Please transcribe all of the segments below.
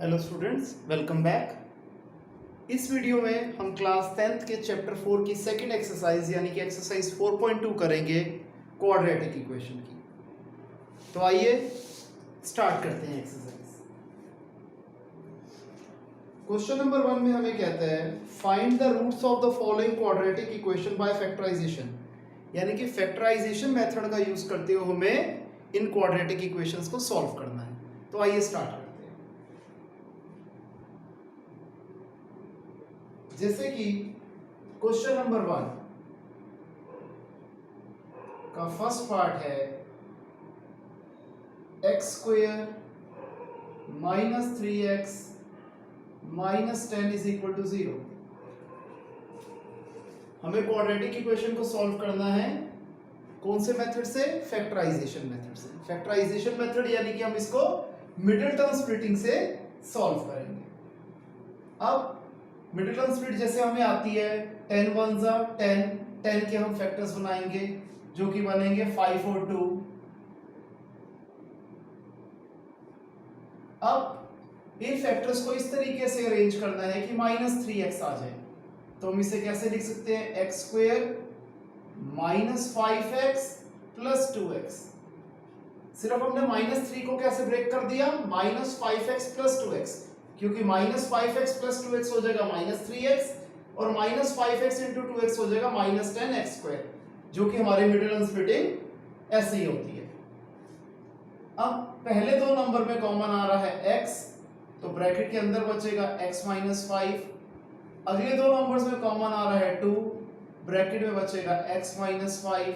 Hello students, welcome back. इस video में हम क्लास 10th के चैप्टर 4 की सेकंड एक्सरसाइज यानी कि एक्सरसाइज 4.2 करेंगे क्वाड्रेटिक इक्वेशन की। तो आइए स्टार्ट करते हैं एक्सरसाइज। क्वेश्चन नंबर 1 में हमें कहता है find the roots of the following quadratic equation by factorization, यानी कि फैक्टराइजेशन मेथड का यूज करते हुए हमें इन क्वाड्रेटिक इक्वेशंस को सॉल्व करना है। तो आइए स्टार्ट करते हैं। जैसे कि क्वेश्चन नंबर 1 का फर्स्ट पार्ट है x square minus 3x minus 10 is equal to 0। हमें क्वाड्रेटिक इक्वेशन को सॉल्व करना है कौन से मेथड से? फैक्टराइजेशन मेथड से। फैक्टराइजेशन मेथड यानी कि हम इसको मिडिल टर्म स्प्लिटिंग से सॉल्व करेंगे। अब मिडिल टर्म स्प्लिट जैसे हमें आती है 10 1 जा 10, 10 के हम फैक्टर्स बनाएंगे जो कि बनेंगे 5 और 2। अब इन फैक्टर्स को इस तरीके से अरेंज करना है कि माइनस 3x आ जाए। तो हम इसे कैसे लिख सकते हैं? X square minus 5x plus 2x। सिर्फ हमने माइनस 3 को कैसे ब्रेक कर दिया? माइनस 5x प्लस 2x, क्योंकि माइनस 5x प्लस 2x हो जाएगा माइनस 3x और माइनस 5x इंटू 2x हो जाएगा माइनस 10x स्क्वायर, जो कि हमारे मिडिल टर्म स्प्लिटिंग ऐसे ही होती है। अब पहले दो नंबर में कॉमन आ रहा है x, तो ब्रैकेट के अंदर बचेगा x माइनस 5। अगले दो नंबर्स में कॉमन आ रहा है 2, ब्रैकेट में बचेगा x माइनस 5।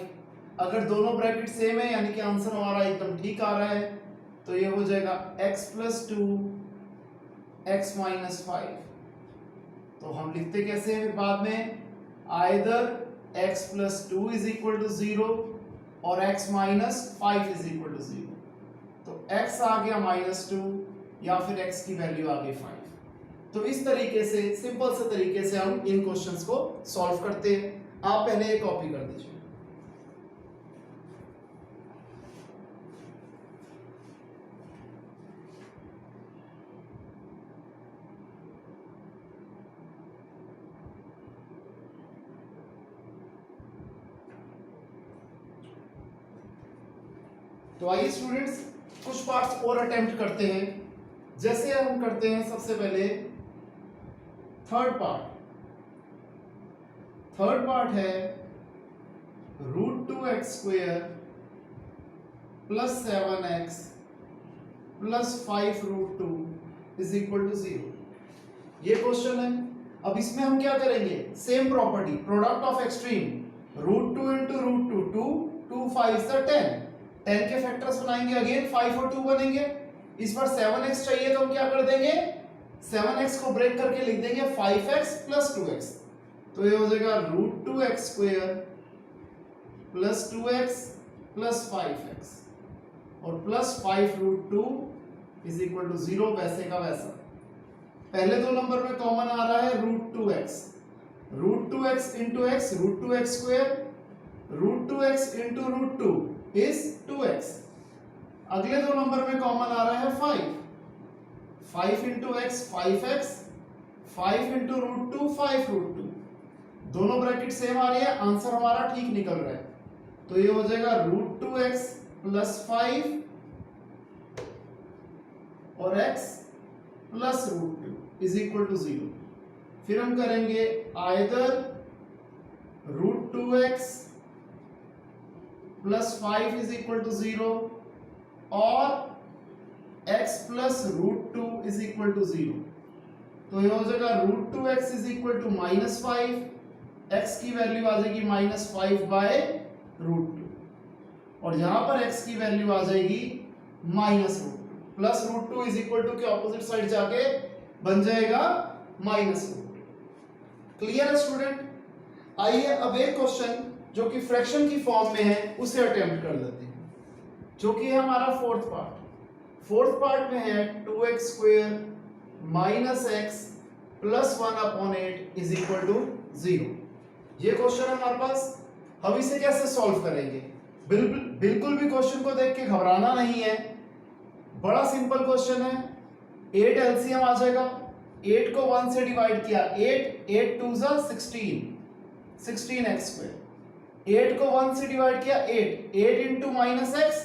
अगर दोनों ब्रैकेट सेम है यानी कि आंसर हमारा एकदम ठीक आ रहा है, तो ये हो जाएगा x प्लस 2 x माइनस 5। तो हम लिखते कैसे हैं बाद में? Either x plus 2 is equal to 0 और x minus 5 is equal to 0। तो x आ गया माइनस 2 या फिर x की वैल्यू आ गई 5। तो इस तरीके से, सिंपल से तरीके से हम इन क्वेश्चंस को सॉल्व करते हैं। आप पहले ये कॉपी कर दीजिए। तो आइए स्टूडेंट्स कुछ पार्ट्स और अटेम्प्ट करते हैं। जैसे हम करते हैं सबसे पहले थर्ड पार्ट है √2x square plus 7x plus 5√2 is equal to 0। ये क्वेश्चन है। अब इसमें हम क्या करेंगे? Same property, product of extreme, √2 into √2 2, 2 5 10, 10 के फैक्टर्स बनाएंगे, अगेन 5 और 2 बनेंगे। इस बार 7x चाहिए तो हम क्या कर देंगे? 7x को ब्रेक करके लिख देंगे 5x प्लस 2x। तो ये हो जाएगा √2x square plus 2x plus 5x और प्लस 5√2 इज इक्वल टू 0, वैसे का वैसा। पहले दो नंबर में कॉमन आ रहा है √2x into x, √2x square, √2x into √2 is 2x। अगले दो नंबर में कॉमन आ रहा है 5 इंटू x 5x, 5 इंटू √2 5√2। दोनों ब्रैकेट सेम आ रही है, आंसर हमारा ठीक निकल रहा है। तो ये हो जाएगा √2x प्लस 5 और x plus √2 is equal to 0। फिर हम करेंगे either √2x plus 5 is equal to 0 और x plus √2 is equal to 0। तो ये हो जाएगा √2x is equal to minus 5, x की वैल्यू आ जाएगी माइनस 5 बाय √2 और यहां पर x की वैल्यू आ जाएगी minus √2। Plus √2 is equal to के ऑपोजिट साइड जाके बन जाएगा माइनस √2। क्लियर है स्टूडेंट? आइए अब एक क्वेश्चन जो कि फ्रैक्शन की फॉर्म में है उसे अटेम्प्ट कर लेते हैं, जो कि है हमारा फोर्थ पार्ट में है 2x square minus x plus 1/8 is equal to 0। ये क्वेश्चन है हमारे पास। हम इसे कैसे सॉल्व करेंगे? बिल्कुल भी क्वेश्चन को देख के घबराना नहीं है, बड़ा सिंपल क्वेश्चन है। 8 एलसीएम आ जाएगा, 8 को 1 से डिवाइड किया 8, 8 2 जा 16 एक्स स्क्वायर। 8 को 1 से डिवाइड किया 8, 8 into minus x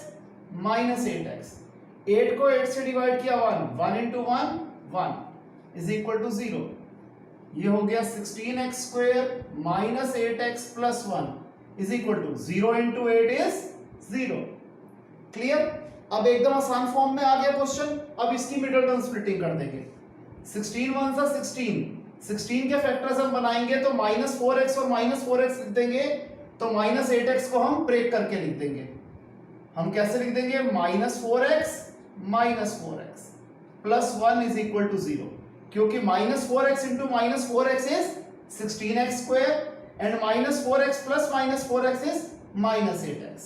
minus 8 x. 8 को 8 से डिवाइड किया 1, 1 इंटू 1 1 इज इक्वल टू 0। ये हो गया 16 x square minus 8 x plus 1 is equal to 0 into 8 is 0। Clear? अब एकदम आसान फॉर्म में आ गया क्वेश्चन। अब इसकी मिडिल टर्म स्प्लिटिंग कर देंगे। 16 1 सा 16 के फैक्टर्स हम बनाएंगे तो माइनस 4x और माइनस 4x लिख देंगे, तो माइनस 8x को हम ब्रेक करके लिख देंगे। हम कैसे लिख देंगे? Minus 4x plus 1 is equal to 0, क्योंकि minus 4x into minus 4x is 16x square and minus 4x plus minus 4x is minus 8x।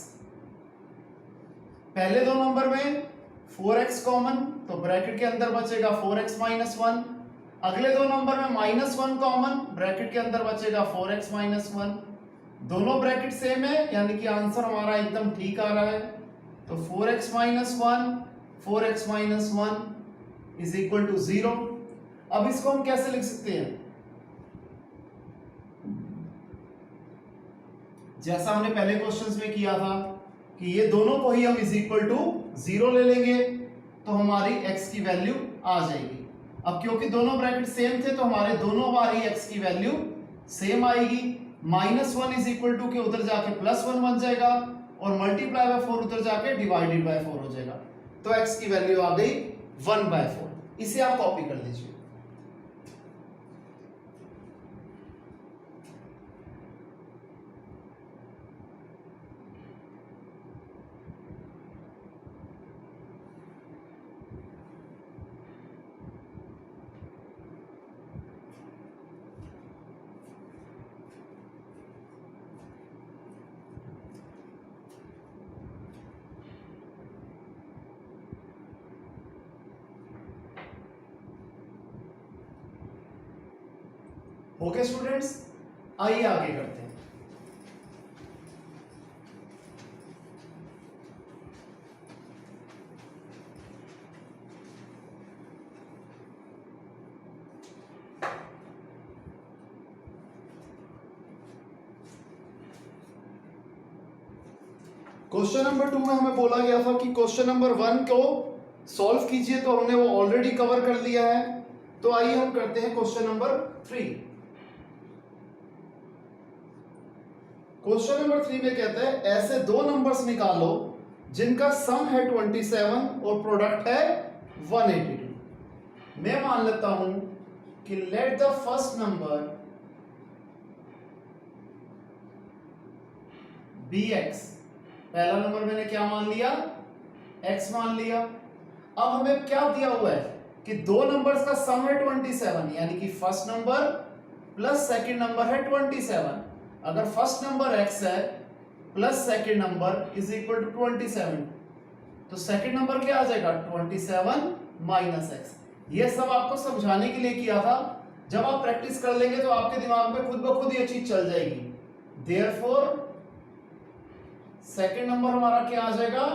पहले दो नंबर में 4x कॉमन, तो ब्रैकेट के अंदर बचेगा 4x माइनस 1। अगले दो नंबर में माइनस 1 कॉमन, ब्रैकेट के अंदर बचेगा 4x माइनस 1। दोनों ब्रैकेट सेम है, यानी कि आंसर हमारा एकदम ठीक आ रहा है। तो 4x minus 1 is equal to 0। अब इसको हम कैसे लिख सकते हैं? जैसा हमने पहले क्वेश्चंस में किया था कि ये दोनों को ही हम इज इक्वल टू 0 ले लेंगे, तो हमारी x की वैल्यू आ जाएगी। अब क्योंकि दोनों ब्रैकेट सेम थे तो हमारे दोनों बार ही x की वैल्यू सेम आएगी। माइनस 1 इज इक्वल टू के उधर जाके प्लस 1 बन जाएगा और मल्टीप्लाई बाय 4 उधर जाके डिवाइडेड बाय 4 हो जाएगा, तो x की वैल्यू आ गई 1/4। इसे आप कॉपी कर लीजिए। ओके स्टूडेंट्स, आइए आगे करते हैं। क्वेश्चन नंबर 2 में हमें बोला गया था कि क्वेश्चन नंबर 1 को सॉल्व कीजिए, तो हमने वो ऑलरेडी कवर कर लिया है। तो आइए हम करते हैं क्वेश्चन नंबर 3। क्वेश्चन नंबर 3 में कहता है ऐसे दो नंबर्स निकालो जिनका सम है 27 और प्रोडक्ट है 182। मैं मान लेता हूं कि let the first number be x. पहला नंबर मैंने क्या मान लिया? x मान लिया। अब हमें क्या दिया हुआ है कि दो नंबर्स का सम है 27, यानी कि first number plus second number है 27। अगर फर्स्ट नंबर x है plus second number is equal to 27, तो सेकंड नंबर क्या आ जाएगा? 27 माइनस एक्स। ये सब आपको समझाने के लिए किया था। जब आप प्रैक्टिस कर लेंगे तो आपके दिमाग में खुद ब खुद ये चीज चल जाएगी। देयरफॉर सेकंड नंबर हमारा क्या आ जाएगा?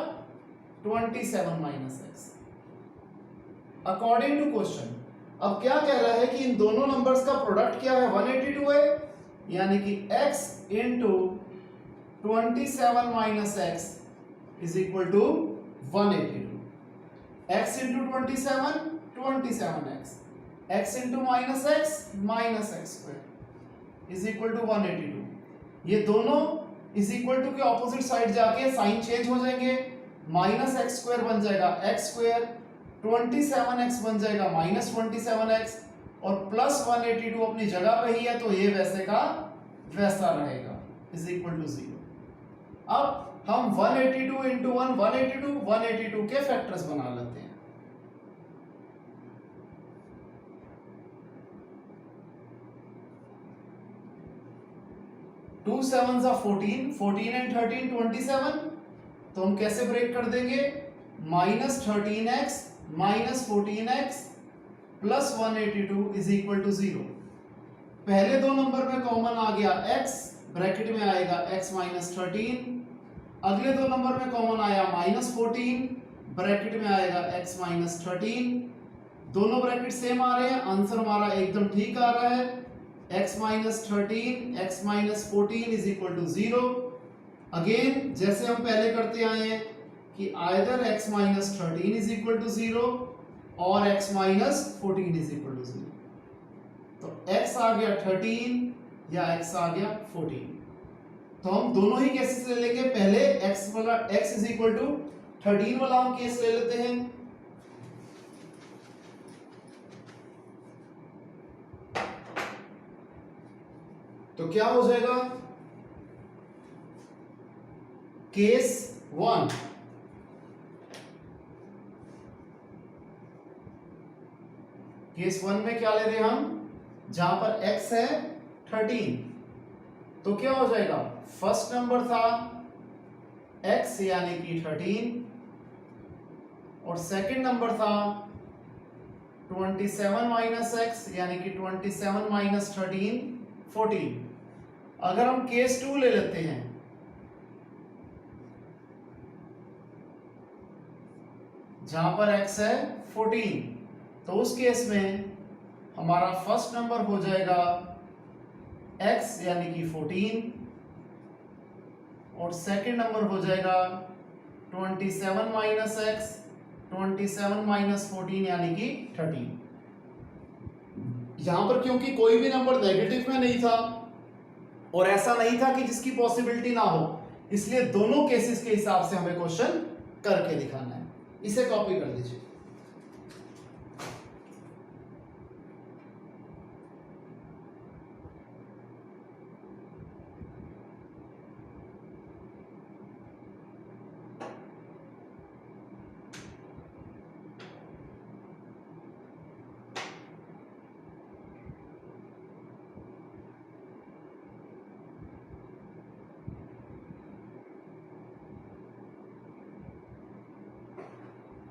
27 minus x according to question. अब क्या कह रहा है कि इन दोनों नंबर्स का प्रोडक्ट क्या है? 182 है, यानी कि x into 27 minus x is equal to 182। x into 27 x into minus x square is equal to 182। ये दोनों इज इक्वल टू के ऑपोजिट साइड जाके साइन चेंज हो जाएंगे। माइनस एक्स स्क्वायर बन जाएगा एक्स स्क्वायर, 27x बन जाएगा माइनस 27x और प्लस 182 अपनी जगह पे ही है, तो ये वैसे का वैसा रहेगा इज इक्वल टू 0। अब हम 182 इंटू 182 के फैक्टर्स बना लेते हैं। टू सेवन जा 14 एंड 13 27। तो हम कैसे ब्रेक कर देंगे? Minus 13x minus 14x plus 182 is equal to 0। पहले दो नंबर में कॉमन आ गया x, ब्रैकेट में आएगा x माइनस 13। अगले दो नंबर में कॉमन आया माइनस 14, ब्रैकेट में आएगा x माइनस 13। दोनों ब्रैकेट सेम आ रहे हैं, आंसर हमारा एकदम ठीक आ रहा है। x minus 13 x minus 14 is equal to 0। Again जैसे हम पहले करते आए हैं कि either x minus 13 is equal to 0 और x minus 14 is equal to 0। तो x आ गया 13 या x आ गया 14। तो हम दोनों ही केसेस ले लेंगे। पहले x वाला x इज इक्वल टू 13 वाला हम केस ले लेते हैं। तो क्या हो जाएगा, केस 1 केस 1 में क्या ले रहे हैं हम, जहां पर x है 13, तो क्या हो जाएगा, फर्स्ट नंबर था x यानी कि 13 और सेकंड नंबर था 27 माइनस एक्स यानी कि 27 माइनस 13 14। अगर हम केस 2 ले लेते हैं, जहां पर x है 14, तो उस केस में हमारा फर्स्ट नंबर हो जाएगा x यानी कि 14 और सेकंड नंबर हो जाएगा 27 माइनस एक्स 27 माइनस 14 यानी कि 13। यहां पर क्योंकि कोई भी नंबर नेगेटिव में नहीं था और ऐसा नहीं था कि जिसकी पॉसिबिलिटी ना हो, इसलिए दोनों केसेस के हिसाब से हमें क्वेश्चन करके दिखाना है। इसे कॉपी कर दीजिए।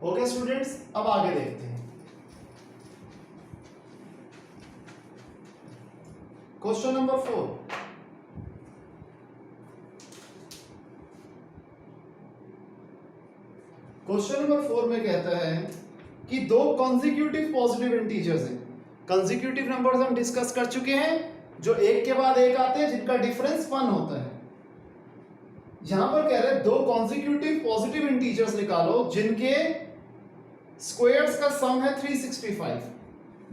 ओके स्टूडेंट्स, अब आगे देखते हैं। Question number 4। क्वेश्चन नंबर 4 में कहता है कि दो कॉन्जिक्यूटिव पॉजिटिव इंटीजर्स हैं। कॉन्जिक्यूटिव नंबर्स हम डिस्कस कर चुके हैं, जो एक के बाद एक आते हैं, जिनका डिफरेंस 1 होता है। यहां पर कह रहे हैं दो कॉन्जिक्यूटिव पॉजिटिव इंटीजर्स निकालो जिनके स्क्वायर्स का सम है 365।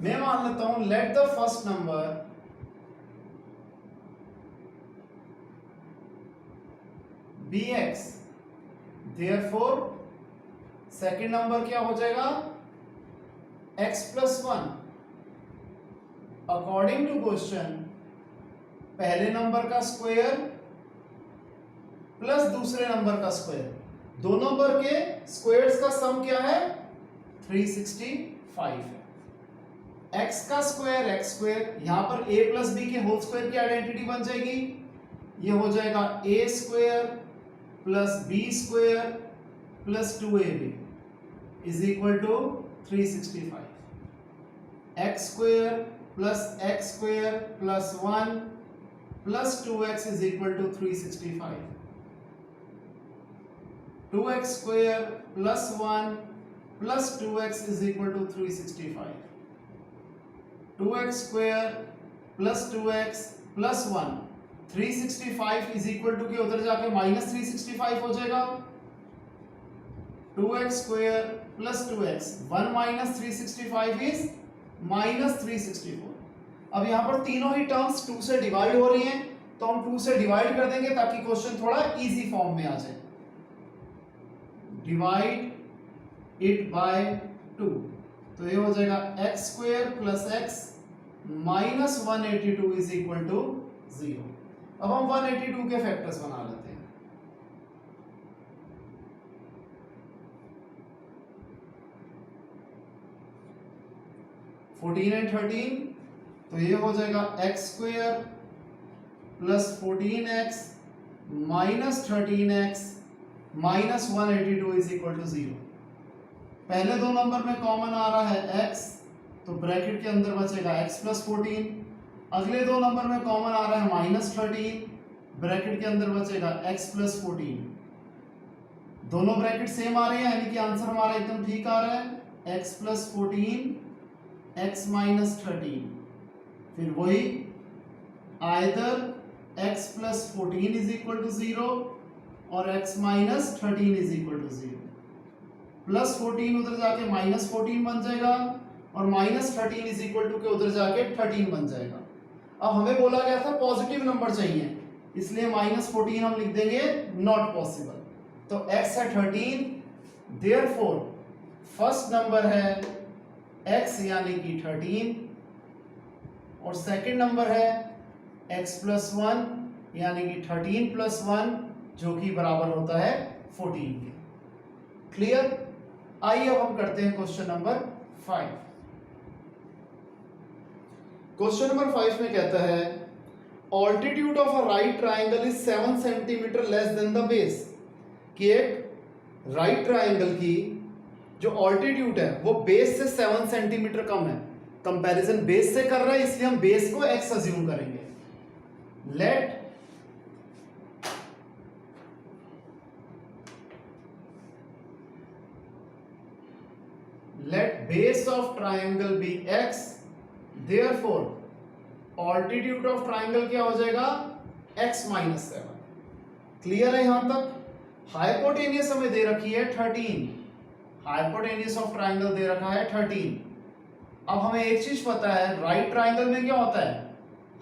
मैं मान लेता हूं let the first number be x, therefore second number क्या हो जाएगा x plus 1। According to question पहले नंबर का स्क्वायर प्लस दूसरे नंबर का स्क्वायर, दो नंबर के स्क्वायर्स का सम क्या है 365 है। x का स्क्वायर x स्क्वायर, यहां पर a प्लस बी के होल स्क्वायर की आइडेंटिटी बन जाएगी। ये हो जाएगा a square plus b square plus 2ab is equal to 365। x square plus x square plus 1 plus 2x is equal to 365। 2x square plus 1 plus 2x is equal to 365। 2x square plus 2x plus 1 365 is equal to के उधर जाके minus 365 हो जाएगा। 2x square plus 2x 1 minus 365 is minus 364। अब यहां पर तीनों ही terms 2 से डिवाइड हो रही हैं, तो हम 2 से डिवाइड कर देंगे ताकि क्वेश्चन थोड़ा इजी फॉर्म में आ जाए। डिवाइड इट बाय 2, तो ये हो जाएगा x square plus x minus 182 is equal to 0। अब हम 182 के फैक्टर्स बना लेते हैं। फोर्टीन एंड 13, तो ये हो जाएगा x square plus 14x minus 13x minus 182 is equal to 0। पहले दो नंबर में कॉमन आ रहा है x, तो ब्रैकेट के अंदर बचेगा x प्लस 14। अगले दो नंबर में कॉमन आ रहा है माइनस 13, ब्रैकेट के अंदर बचेगा x प्लस 14। दोनों ब्रैकेट सेम आ रहे हैं, यानी कि आंसर हमारा एकदम ठीक आ रहा है। x प्लस 14 x माइनस 13, फिर वही either x plus 14 is equal to 0 और x minus 13 is equal to 0। Plus 14 उधर जाके माइनस 14 बन जाएगा और माइनस 13 इज इक्वल टू के उधर जाके 13 बन जाएगा। अब हमें बोला गया था पॉजिटिव नंबर चाहिए, इसलिए माइनस 14 हम लिख देंगे नॉट पॉसिबल। तो x है 13, देयरफॉर फर्स्ट नंबर है x यानी कि 13 और सेकंड नंबर है x प्लस 1 यानी कि 13 प्लस 1 जो कि बराबर होता है 14 के। क्लियर? आइए अब हम करते हैं क्वेश्चन नंबर 5। क्वेश्चन नंबर 5 में कहता है altitude of a right triangle is 7 centimetre less than the base, कि एक राइट ट्राइंगल की जो ऑल्टीट्यूड है वो बेस से 7 सेंटीमीटर कम है। कंपैरिजन बेस से कर रहा है इसलिए हम बेस को x अज्यूम करेंगे। let base of triangle be x, therefore altitude of triangle क्या हो जाएगा x minus 7। क्लियर है यहां तक? हाइपोटेनियस हमें दे रखी है 13, हाइपोटेनियस ऑफ ट्राइंगल दे रखा है 13। अब हमें एक चीज पता है राइट ट्राइंगल में क्या होता है,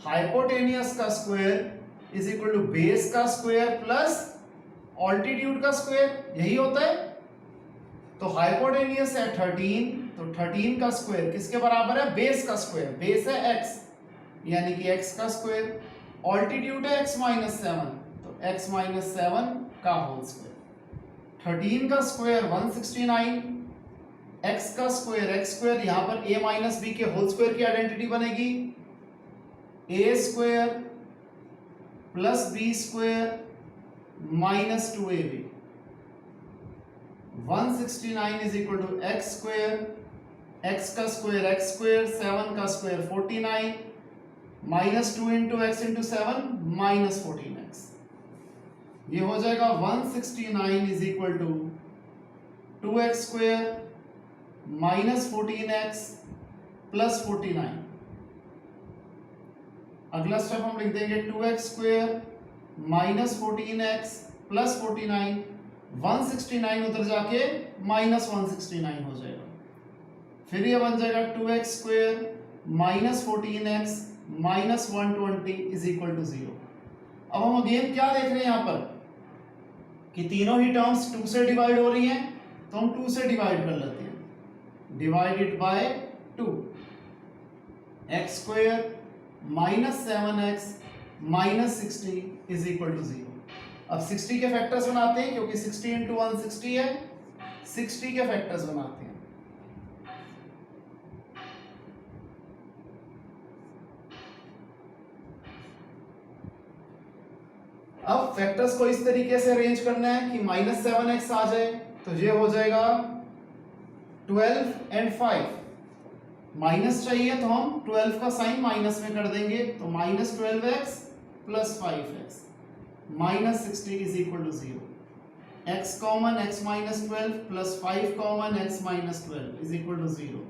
हाइपोटेनियस का square is equal to base का स्क्वायर प्लस ऑल्टीट्यूड का स्क्वायर, यही होता है। तो हाइपोटेनियस है 13, तो 13 का स्क्वायर किसके बराबर है, बेस का स्क्वायर, बेस है x यानी कि x का स्क्वायर, ऑल्टीट्यूड है x माइनस 7 तो x माइनस 7 का होल स्क्वायर। 13 का स्क्वायर 169, x का स्क्वायर x स्क्वायर, यहां पर a माइनस b के होल स्क्वायर की आइडेंटिटी बनेगी a square plus b square minus 2ab। 169 is equal to x square, x का स्क्वायर x स्क्वायर, 7 का square 49 minus 2 into x into 7 minus 14x। ये हो जाएगा 169 is equal to 2x square minus 14x plus 49। अगला step हम लिख देंगे 2x square minus 14x plus 49, 169 उधर जाके माइनस 169 हो जाएगा। फिर ये बन जाएगा 2x square minus 14x minus 120 is equal to 0। अब हम अगेन क्या देख रहे हैं यहाँ पर कि तीनों ही टर्म्स 2 से डिवाइड हो रही हैं, तो हम 2 से डिवाइड कर लेते हैं। Divided by 2, x square minus 7x minus 60 is equal to 0। अब 60 के फैक्टर्स बनाते हैं क्योंकि 60 इंटू 160 है, 60 के फैक्टर्स बनाते हैं। अब फैक्टर्स को इस तरीके से अरेंज करना है कि माइनस 7x आ जाए, तो ये हो जाएगा 12 एंड 5। माइनस चाहिए तो हम 12 का साइन माइनस में कर देंगे, तो minus 12x plus 5x minus 60 is equal to 0। x common x minus 12 plus 5 common x minus 12 is equal to 0।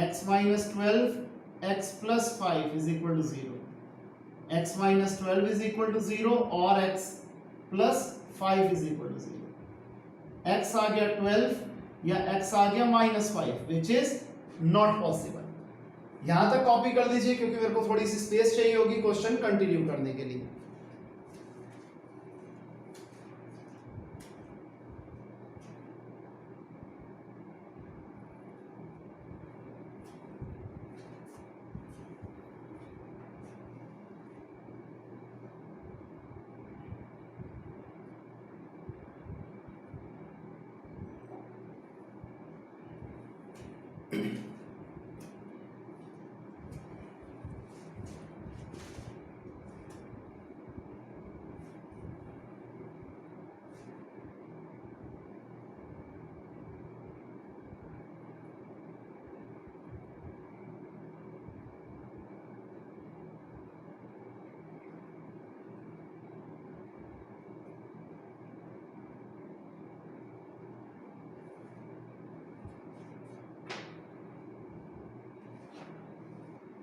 x minus 12 x plus 5 is equal to 0। x minus 12 is equal to 0 और x plus 5 is equal to 0। x आ गया 12 या x आ गया minus 5 which is not possible. यहां तक copy कर दीजिए क्योंकि मेरे को थोड़ी सी स्पेस चाहिए होगी क्वेश्चन कंटिन्यू करने के लिए।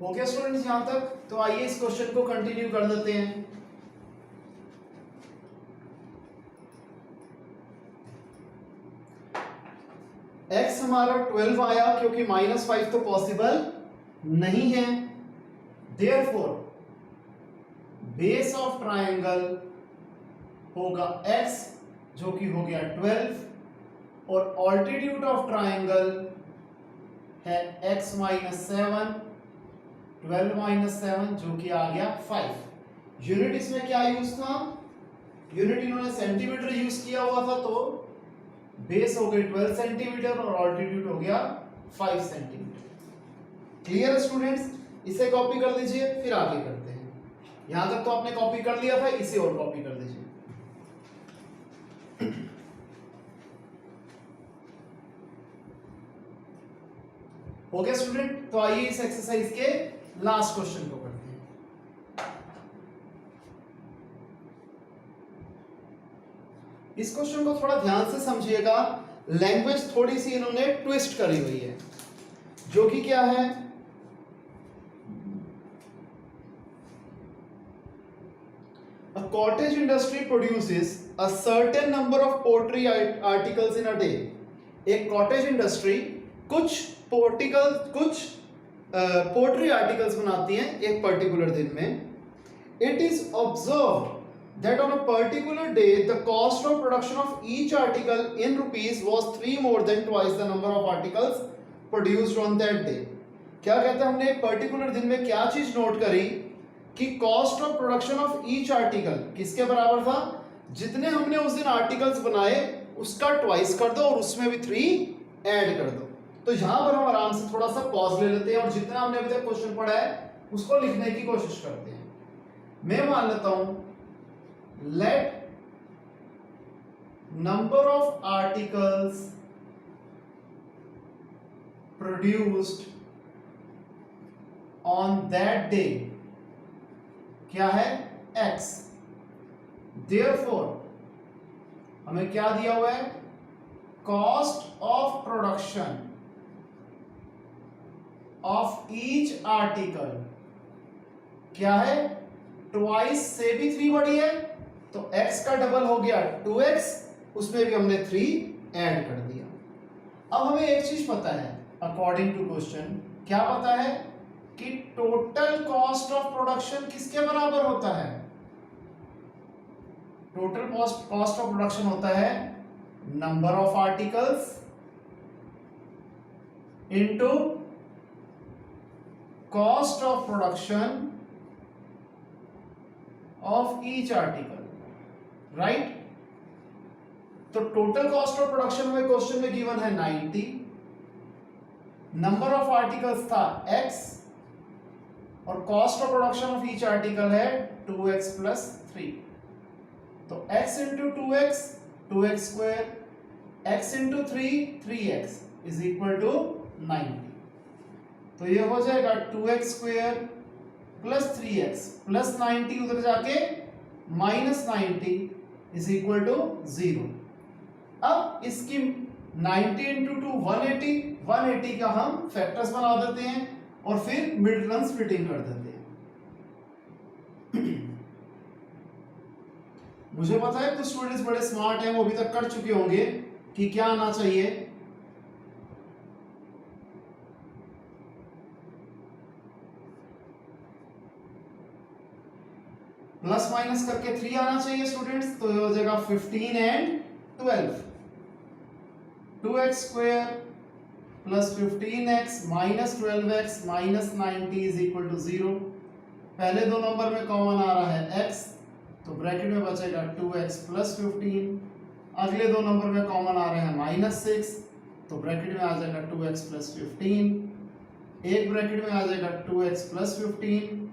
हो गया स्टूडेंट्स यहां तक? तो आइए इस क्वेश्चन को कंटिन्यू कर देते हैं। x हमारा 12 आया क्योंकि -5 तो पॉसिबल नहीं है। देयरफॉर बेस ऑफ ट्रायंगल होगा x जो कि हो गया 12 और ऑल्टीट्यूड ऑफ ट्रायंगल है x - 7, 12 - 7 जो कि आ गया 5। यूनिट इसमें क्या यूज था? यूनिट इन्होंने सेंटीमीटर यूज किया हुआ था, तो बेस हो गई 12 सेंटीमीटर और ऑल्टीट्यूड हो गया 5 सेंटीमीटर। क्लियर है स्टूडेंट्स? इसे कॉपी कर लीजिए, फिर आगे करते हैं। यहां तक तो आपने कॉपी कर लिया था, इसे और कॉपी कर लीजिए। हो गया स्टूडेंट? तो आइए इस एक्सरसाइज के लास्ट क्वेश्चन को करते हैं। इस क्वेश्चन को थोड़ा ध्यान से समझिएगा, लैंग्वेज थोड़ी सी इन्होंने ट्विस्ट करी हुई है, जो कि क्या है? A cottage industry produces a certain number of pottery articles in a day. एक कॉटेज इंडस्ट्री कुछ पोट्री आर्टिकल्स बनाती हैं एक पर्टिकुलर दिन में। It is observed that on a particular day the cost of production of each article in rupees was 3 more than twice the number of articles produced on that day. क्या कहते हैं? हमने एक पर्टिकुलर दिन में क्या चीज नोट करी कि cost of production of each article किसके बराबर था? जितने हमने उस दिन आर्टिकल्स बनाए उसका ट्वाइस कर दो और उसमें भी 3 ऐड कर दो। तो यहां पर हम आराम से थोड़ा सा पॉज ले लेते हैं और जितना हमने अभी तक क्वेश्चन पढ़ा है उसको लिखने की कोशिश करते हैं। मैं मान लेता हूं let number of articles produced on that day क्या है? x। therefore हमें क्या दिया हुआ है? cost of production of each article क्या है? twice से भी 3 बड़ी है, तो x का डबल हो गया 2x, उसमें भी हमने 3 ऐड कर दिया। अब हमें एक चीज पता है, अकॉर्डिंग टू क्वेश्चन क्या पता है कि टोटल कॉस्ट ऑफ प्रोडक्शन किसके बराबर होता है? टोटल कॉस्ट ऑफ प्रोडक्शन होता है number of articles into cost of production of each article, right? तो टोटल कॉस्ट ऑफ प्रोडक्शन में क्वेश्चन में गिवन है 90, नंबर ऑफ आर्टिकल्स था x और cost of production of each article है 2x + 3। तो x × 2x 2x square, x × 3 3x is equal to 90। तो ये हो जाएगा 2x square plus 3x plus 90 उधर जाके -90 इज इक्वल टू 0। अब इसकी 90 × 2 180, 180 का हम फैक्टर्स बना देते हैं और फिर मिड टर्म स्प्लिटिंग कर देते हैं। मुझे पता है कुछ स्टूडेंट्स बड़े स्मार्ट हैं, वो अभी तक कर चुके होंगे कि क्या आना चाहिए। प्लस माइनस करके 3 आना चाहिए स्टूडेंट्स, तो ये हो जाएगा 15 and 12। 2x square plus 15x minus 12x minus 90 is equal to 0। पहले दो नंबर में कॉमन आ रहा है x, तो ब्रैकेट में बचेगा 2x प्लस 15। अगले दो नंबर में कॉमन आ रहे हैं -6, तो ब्रैकेट में आ जाएगा 2x प्लस 15। एक ब्रैकेट में आ जाएगा 2x प्लस 15,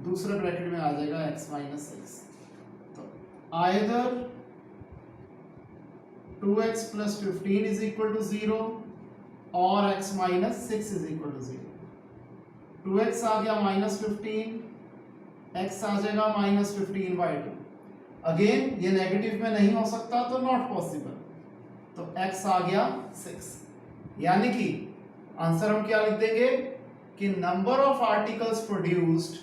दूसरे ब्रैकेट में आ जाएगा x माइनस 6। तो either 2x plus 15 is equal to 0 और x minus 6 is equal to 0। 2x आ गया -15, x आ जाएगा -15/2। अगेन ये नेगेटिव में नहीं हो सकता, तो नॉट पॉसिबल, तो x आ गया 6। यानी कि आंसर हम क्या लिख देंगे? कि number of articles produced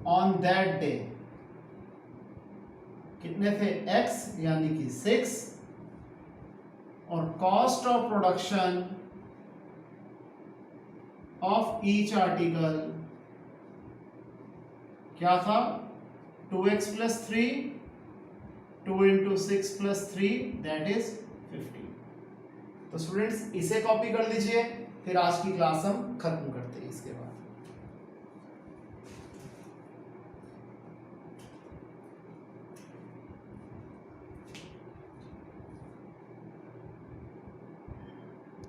on that day कितने थे, x यानी कि 6, और cost of production of each article क्या था, 2x + 3, 2 × 6 + 3 दैट इज 50। तो स्टूडेंट्स इसे कॉपी कर लीजिए, फिर आज की क्लास हम खत्म करते हैं इसके बाद।